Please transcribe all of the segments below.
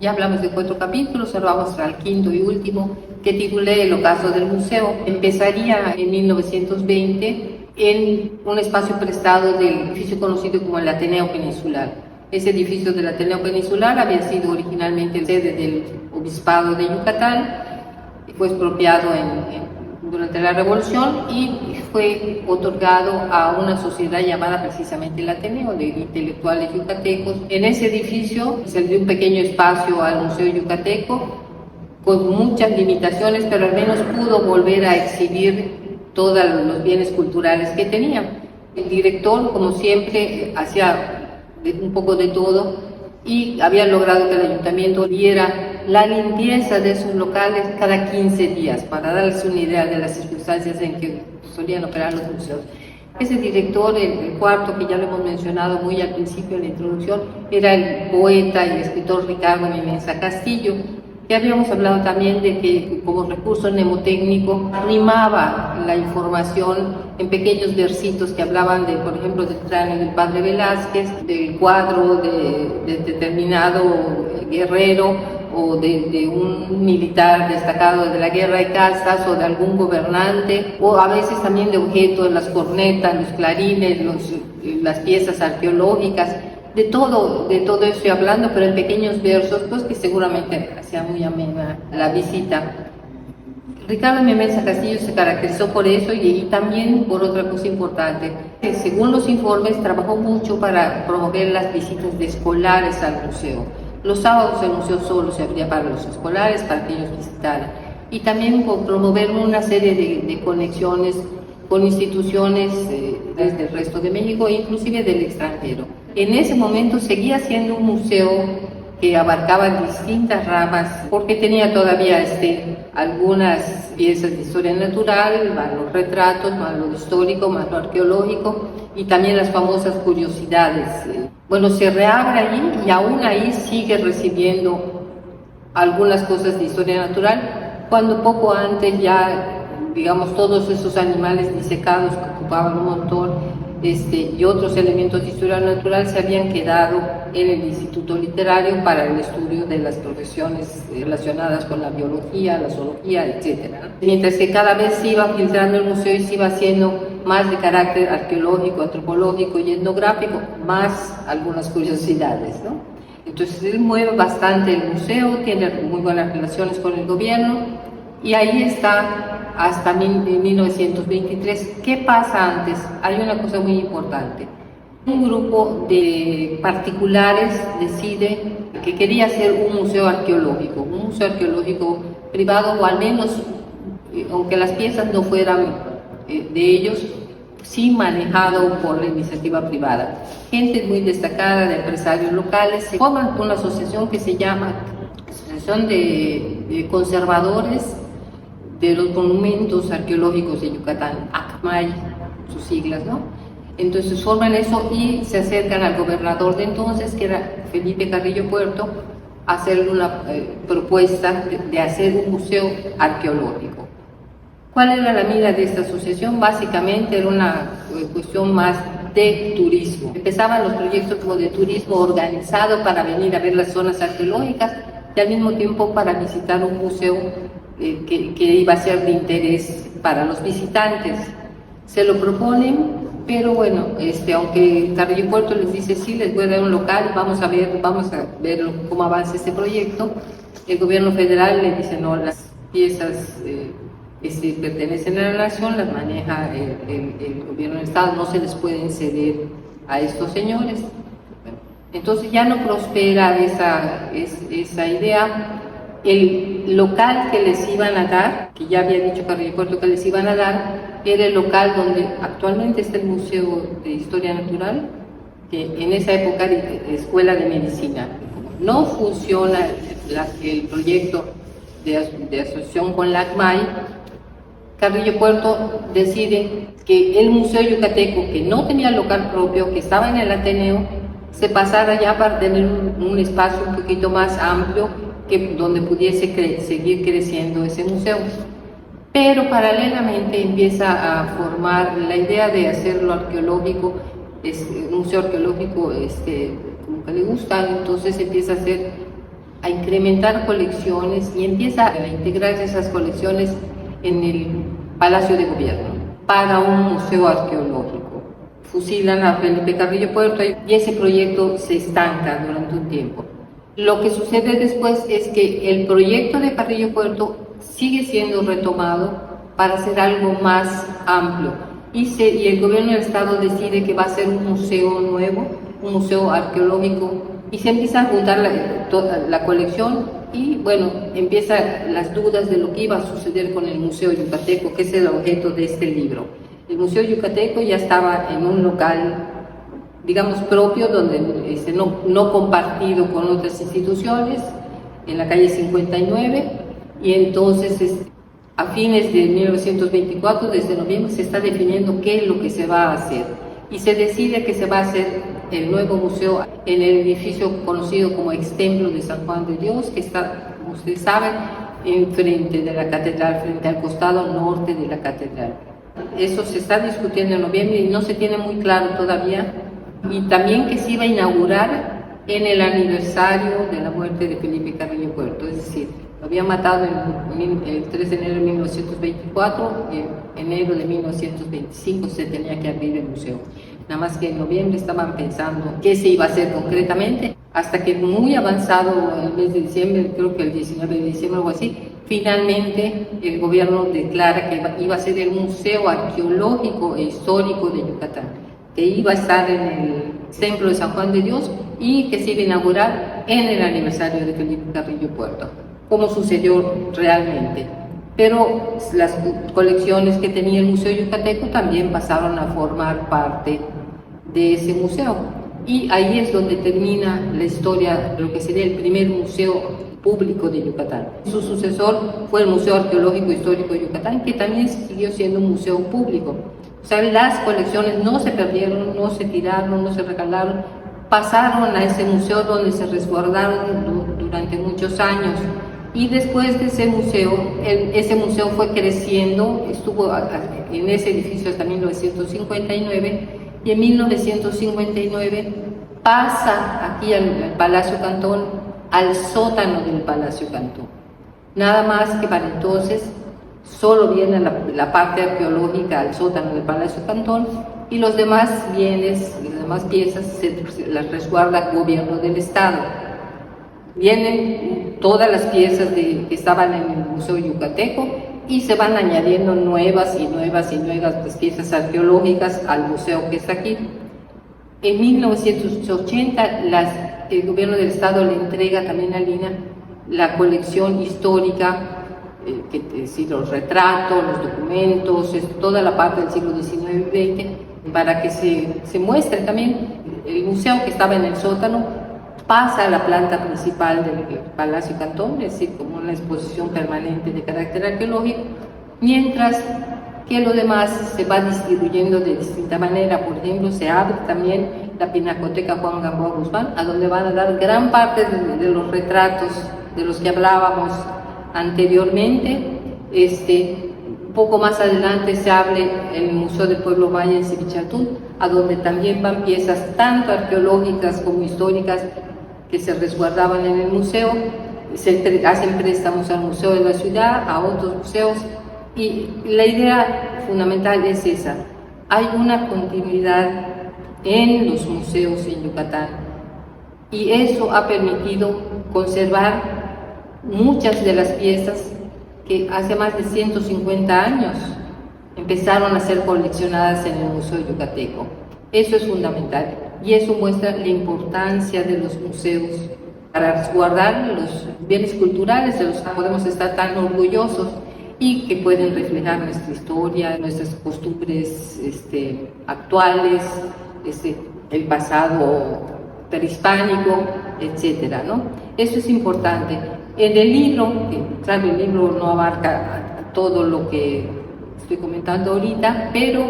Ya hablamos de 4 capítulos, ahora vamos al quinto y último, que titulé El ocaso del museo. Empezaría en 1920 en un espacio prestado del edificio conocido como el Ateneo Peninsular. Ese edificio del Ateneo Peninsular había sido originalmente sede del Obispado de Yucatán, fue expropiado durante la Revolución y fue otorgado a una sociedad llamada precisamente el Ateneo, de intelectuales yucatecos. En ese edificio se le dio un pequeño espacio al Museo Yucateco, con muchas limitaciones, pero al menos pudo volver a exhibir todos los bienes culturales que tenía. El director, como siempre, hacía un poco de todo y había logrado que el ayuntamiento diera la limpieza de sus locales cada 15 días, para darles una idea de las circunstancias en que solían operar los museos. Ese director, el cuarto, que ya lo hemos mencionado muy al principio en la introducción, era el poeta y escritor Ricardo Memenza Castillo. Ya habíamos hablado también de que como recurso mnemotécnico rimaba la información en pequeños versitos que hablaban de, por ejemplo, del cráneo del padre Velázquez, del cuadro de determinado guerrero o de un militar destacado de la guerra de castas o de algún gobernante, o a veces también de objetos, las cornetas, los clarines, las piezas arqueológicas. De todo eso estoy hablando, pero en pequeños versos, pues que seguramente hacía muy amena la visita. Ricardo Memenza Castillo se caracterizó por eso y también por otra cosa importante. Según los informes, trabajó mucho para promover las visitas de escolares al museo. Los sábados el museo solo se abría para los escolares, para que ellos visitaran. Y también por promover una serie de conexiones con instituciones del resto de México e inclusive del extranjero. En ese momento seguía siendo un museo que abarcaba distintas ramas, porque tenía todavía algunas piezas de historia natural, más los retratos, más lo histórico, más lo arqueológico y también las famosas curiosidades. Bueno, se reabre allí y aún ahí sigue recibiendo algunas cosas de historia natural, cuando poco antes ya, digamos, todos esos animales disecados que ocupaban un montón y otros elementos de historia natural se habían quedado en el Instituto Literario para el estudio de las profesiones relacionadas con la biología, la zoología, etc. Mientras que cada vez se iba filtrando el museo y se iba haciendo más de carácter arqueológico, antropológico y etnográfico, más algunas curiosidades, ¿no? Entonces él mueve bastante el museo, tiene muy buenas relaciones con el gobierno y ahí está hasta 1923. ¿Qué pasa antes? Hay una cosa muy importante. Un grupo de particulares decide que quería hacer un museo arqueológico privado, o al menos, aunque las piezas no fueran de ellos, sí manejado por la iniciativa privada. Gente muy destacada de empresarios locales se forman una asociación que se llama Asociación de Conservadores de los Monumentos Arqueológicos de Yucatán, ACMAY, sus siglas, ¿no? Entonces forman eso y se acercan al gobernador de entonces, que era Felipe Carrillo Puerto, a hacerle una propuesta de hacer un museo arqueológico. ¿Cuál era la mira de esta asociación? Básicamente era una cuestión más de turismo. Empezaban los proyectos como de turismo organizado para venir a ver las zonas arqueológicas y al mismo tiempo para visitar un museo que iba a ser de interés para los visitantes. Se lo proponen, pero bueno, aunque Carrillo Puerto les dice sí, les voy a dar un local, vamos a ver cómo avanza este proyecto, el gobierno federal le dice no, las piezas pertenecen a la nación, las maneja el gobierno del estado, no se les pueden ceder a estos señores. Entonces ya no prospera esa idea. El local que les iban a dar, que ya había dicho Carrillo Puerto que les iban a dar, era el local donde actualmente está el Museo de Historia Natural, que en esa época era Escuela de Medicina. No funciona el proyecto de asociación con la ACMAY. Carrillo Puerto decide que el Museo Yucateco, que no tenía local propio, que estaba en el Ateneo, se pasara ya para tener un espacio un poquito más amplio donde pudiese seguir creciendo ese museo. Pero paralelamente empieza a formar la idea de hacerlo arqueológico, un museo arqueológico como que le gusta, entonces empieza a a incrementar colecciones y empieza a integrar esas colecciones en el Palacio de Gobierno para un museo arqueológico. Fusilan a Felipe Carrillo Puerto y ese proyecto se estanca durante un tiempo. Lo que sucede después es que el proyecto de Carrillo Puerto sigue siendo retomado para hacer algo más amplio y el gobierno del estado decide que va a ser un museo nuevo, un museo arqueológico, y se empieza a juntar toda la colección y bueno, empiezan las dudas de lo que iba a suceder con el Museo Yucateco, que es el objeto de este libro. El Museo Yucateco ya estaba en un local, digamos, propio, donde no compartido con otras instituciones, en la calle 59, y entonces a fines de 1924, desde noviembre, se está definiendo qué es lo que se va a hacer. Y se decide que se va a hacer el nuevo museo en el edificio conocido como Extemplo de San Juan de Dios, que está, como ustedes saben, enfrente de la catedral, frente al costado norte de la catedral. Eso se está discutiendo en noviembre y no se tiene muy claro todavía. Y también que se iba a inaugurar en el aniversario de la muerte de Felipe Carrillo Puerto, es decir, lo había matado el 3 de enero de 1924, y en enero de 1925 se tenía que abrir el museo. Nada más que en noviembre estaban pensando qué se iba a hacer concretamente, hasta que muy avanzado el mes de diciembre, creo que el 19 de diciembre o algo así, finalmente el gobierno declara que iba a ser el Museo Arqueológico e Histórico de Yucatán, que iba a estar en el Templo de San Juan de Dios y que se iba a inaugurar en el aniversario de Felipe Carrillo Puerto, como sucedió realmente. Pero las colecciones que tenía el Museo Yucateco también pasaron a formar parte de ese museo. Y ahí es donde termina la historia de lo que sería el primer museo público de Yucatán. Su sucesor fue el Museo Arqueológico Histórico de Yucatán, que también siguió siendo un museo público. O sea, las colecciones no se perdieron, no se tiraron, no se regalaron, pasaron a ese museo donde se resguardaron durante muchos años. Y después de ese museo fue creciendo, estuvo en ese edificio hasta 1959, y en 1959 pasa aquí al Palacio Cantón, al sótano del Palacio Cantón. Nada más que para entonces solo viene la parte arqueológica al sótano del Palacio Cantón, y los demás bienes, las demás piezas las resguarda el gobierno del estado. Vienen todas las piezas que estaban en el Museo Yucateco y se van añadiendo nuevas y nuevas y nuevas piezas arqueológicas al museo que está aquí. En 1980 el gobierno del estado le entrega también a Lina la colección histórica, es decir, los retratos, los documentos, toda la parte del siglo XIX y XX, para que se muestre también. El museo que estaba en el sótano pasa a la planta principal del Palacio Cantón, es decir, como una exposición permanente de carácter arqueológico, mientras que lo demás se va distribuyendo de distinta manera. Por ejemplo, se abre también la Pinacoteca Juan Gamboa Guzmán, a donde van a dar gran parte de los retratos de los que hablábamos anteriormente. Un poco más adelante se abre el Museo del Pueblo Maya en Civichaltún, a donde también van piezas tanto arqueológicas como históricas que se resguardaban en el museo. Se hacen préstamos al Museo de la Ciudad, a otros museos, y la idea fundamental es esa: hay una continuidad en los museos en Yucatán, y eso ha permitido conservar muchas de las piezas que hace más de 150 años empezaron a ser coleccionadas en el Museo Yucateco. Eso es fundamental, y eso muestra la importancia de los museos para resguardar los bienes culturales de los que podemos estar tan orgullosos y que pueden reflejar nuestra historia, nuestras costumbres actuales, el pasado prehispánico, etcétera, ¿no? Eso es importante. En el libro, claro, el libro no abarca todo lo que estoy comentando ahorita, pero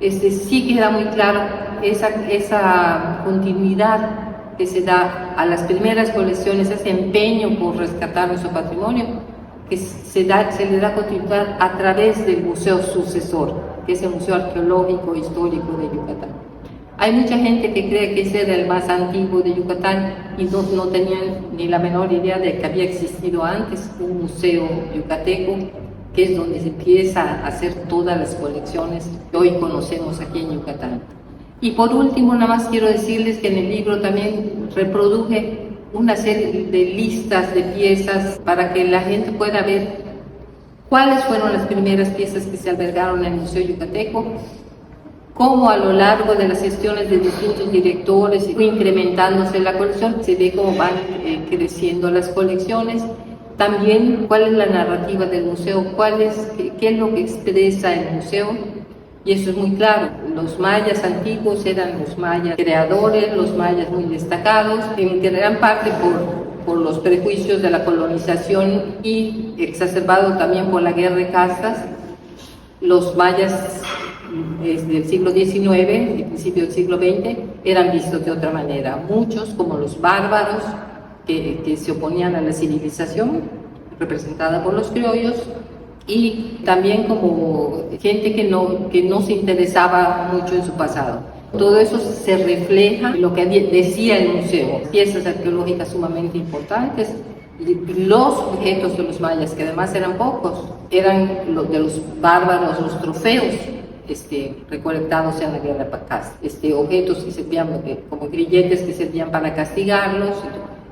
sí queda muy claro esa continuidad que se da a las primeras colecciones, ese empeño por rescatar nuestro patrimonio, que se le da continuidad a través del museo sucesor, que es el Museo Arqueológico e Histórico de Yucatán. Hay mucha gente que cree que ese era el más antiguo de Yucatán y no tenían ni la menor idea de que había existido antes un museo yucateco, que es donde se empieza a hacer todas las colecciones que hoy conocemos aquí en Yucatán. Y por último, nada más quiero decirles que en el libro también reproduje una serie de listas de piezas para que la gente pueda ver cuáles fueron las primeras piezas que se albergaron en el Museo Yucateco, cómo a lo largo de las gestiones de distintos directores fue incrementándose la colección, se ve cómo van creciendo las colecciones, también cuál es la narrativa del museo, qué es lo que expresa el museo, y eso es muy claro. Los mayas antiguos eran los mayas creadores, los mayas muy destacados, en gran parte por los prejuicios de la colonización y exacerbado también por la guerra de castas. Los mayas del siglo XIX y principio del siglo XX eran vistos de otra manera. Muchos, como los bárbaros, que se oponían a la civilización, representada por los criollos, y también como gente que no se interesaba mucho en su pasado. Todo eso se refleja en lo que decía el museo, piezas arqueológicas sumamente importantes, los objetos de los mayas, que además eran pocos, eran de los bárbaros, los trofeos recolectados en la guerra de Pacas, objetos que servían como grilletes que servían para castigarlos,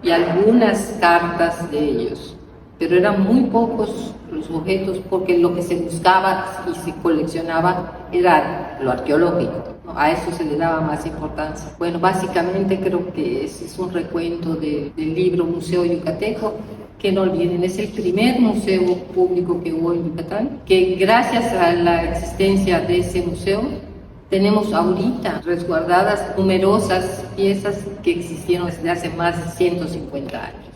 y algunas cartas de ellos, pero eran muy pocos los objetos porque lo que se buscaba y se coleccionaba era lo arqueológico, ¿no? A eso se le daba más importancia. Bueno, básicamente creo que ese es un recuento del libro Museo Yucateco, que no olviden, es el primer museo público que hubo en Yucatán, que gracias a la existencia de ese museo tenemos ahorita resguardadas numerosas piezas que existieron desde hace más de 150 años.